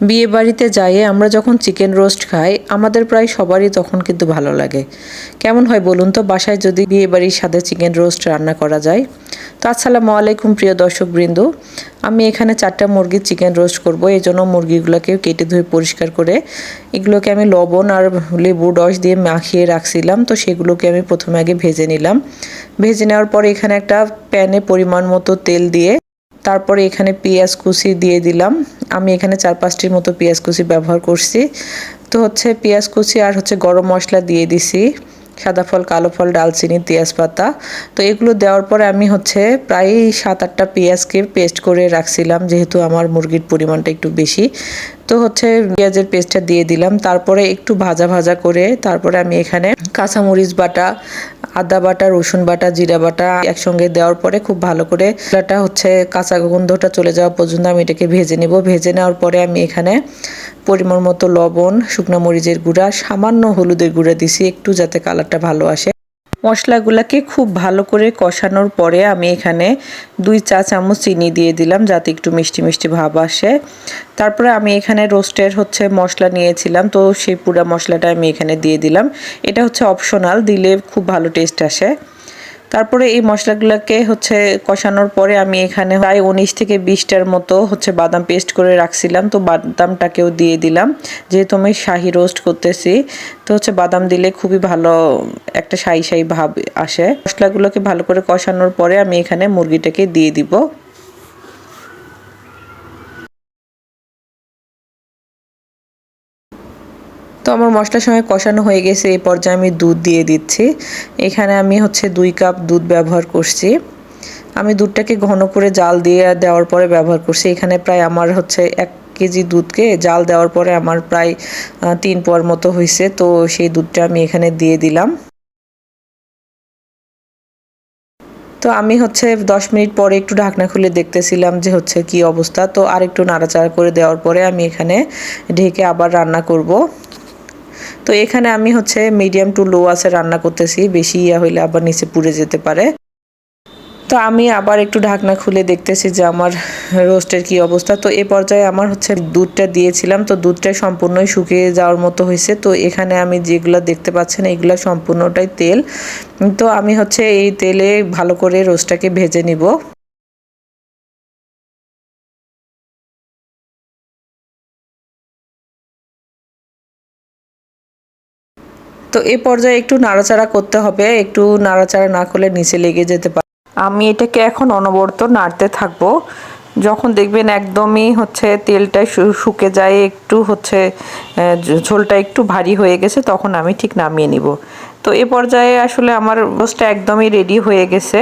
বিয়ে বাড়িতে যাইয়ে আমরা যখন চিকেন রোস্ট খাই আমাদের প্রায় সবারই তখন কিন্তু ভালো লাগে। কেমন হয় বলুন তো বাসায় যদি বিয়ে বাড়ির সাথে চিকেন রোস্ট রান্না করা যায়। তো আসসালামু আলাইকুম প্রিয় দর্শকবৃন্দ, আমি এখানে 4টা মুরগির চিকেন রোস্ট করব। এই জন্য মুরগিগুলোকে কেটে ধুয়ে পরিষ্কার করে এগুলোকে আমি লবণ আর লেবুর রস দিয়ে মাখিয়ে রাখছিলাম। তো সেগুলোকে আমি প্রথমে আগে ভেজে নিলাম। ভেজে নেওয়ার পরে এখানে একটা প্যানে পরিমাণ মতো তেল দিয়ে তারপরে এখানে পেঁয়াজ কুচি দিয়ে দিলাম। আমি এখানে 4-5টির মতো পেঁয়াজ কুচি ব্যবহার করছি। তো পেঁয়াজ কুচি আর গরম মশলা দিয়ে দিছি, সাদা ফল, কালো ফল, ডালচিনি, তেজপাতা। তো এগুলো দেওয়ার পরে আমি প্রায় 7-8টা পেঁয়াজকে পেস্ট করে রাখছিলাম, যেহেতু আমার মুরগির পরিমাণটা একটু বেশি। তো পেঁয়াজের পেস্টটা দিয়ে দিলাম। তারপরে একটু ভাজা ভাজা করে তারপরে আমি এখানে কাঁচামরিচ বাটা, আদা বাটা, রসুন বাটা, জিরা বাটা একসঙ্গে দেওয়ার পরে খুব ভালো করে এটা কাঁচা গন্ধটা চলে যাওয়া পর্যন্ত আমি এটাকে ভেজে নেব। ভেজে নেওয়ার পরে আমি এখানে পরিমাণ মতো লবণ, শুকনো মরিচের গুঁড়া, সামান্য হলুদের গুঁড়া দিছি একটু, যাতে কালারটা ভালো আসে। মশলাগুলোকে খুব ভালো করে কষানোর পরে আমি এখানে 2 চা চামচ চিনি দিয়ে দিলাম, যাতে একটু মিষ্টি মিষ্টি ভাব আসে। তারপরে আমি এখানে রোস্টের মশলা নিয়েছিলাম, তো সেই পুরো মশলাটা আমি এখানে দিয়ে দিলাম। এটা অপশনাল, দিলে খুব ভালো টেস্ট আসে। তারপরে এই মশলাগুলোকে কষানোর পরে আমি এখানে প্রায় 19 থেকে 20টার মতো বাদাম পেস্ট করে রাখছিলাম। তো বাদামটাকেও দিয়ে দিলাম, যেহেতু আমি শাহি রোস্ট করতেছি। তো বাদাম দিলে খুবই ভালো একটা শাহি শাহি ভাব আসে। মশলাগুলোকে ভালো করে কষানোর পরে আমি এখানে মুরগিটাকে দিয়ে দিব। তো আমার মশলার সঙ্গে কষানো হয়ে গেছে, এই পর্যায়ে আমি দুধ দিয়ে দিচ্ছি। এখানে আমি 2 কাপ দুধ ব্যবহার করছি। আমি দুধটাকে ঘন করে জাল দিয়ে দেওয়ার পরে ব্যবহার করছি। এখানে প্রায় আমার 1 কেজি দুধকে জাল দেওয়ার পরে আমার প্রায় 3 পোয়ার মতো হয়েছে। তো সেই দুধটা আমি এখানে দিয়ে দিলাম। তো আমি 10 মিনিট পরে একটু ঢাকনা খুলে দেখতেছিলাম যে কি অবস্থা। তো আর একটু নাড়াচাড়া করে দেওয়ার পরে আমি এখানে ঢেকে আবার রান্না করব। তো এখানে আমি মিডিয়াম টু লো আছে রান্না করতেছি, বেশি হইলে আবার নিচে পুড়ে যেতে পারে। তো আমি আবার একটু ঢাকনা খুলে দেখতেছি যে আমার রোস্টের কি অবস্থা। তো এই পর্যায়ে আমার দুধটা দিয়েছিলাম, তো দুধটা সম্পূর্ণই শুকিয়ে যাওয়ার মতো হয়েছে। তো এখানে আমি যেগুলো দেখতে পাচ্ছেন এগুলো সম্পূর্ণটাই তেল। তো আমি এই তেলে ভালো করে রোস্টটাকে ভেজে নিব। তো এই পর্যায়ে একটু নাড়াচাড়া করতে হবে, একটু নাড়াচাড়া না করলে নিচে লেগে যেতে পারে। আমি এটাকে এখন অনবরত নাড়তে থাকবো। যখন দেখবেন একদমই তেলটা শুকে যায়, একটু ঝোলটা একটু ভারী হয়ে গেছে, তখন আমি ঠিক নামিয়ে নিব। তো এ পর্যায়ে আসলে আমার রোস্টটা একদমই রেডি হয়ে গেছে।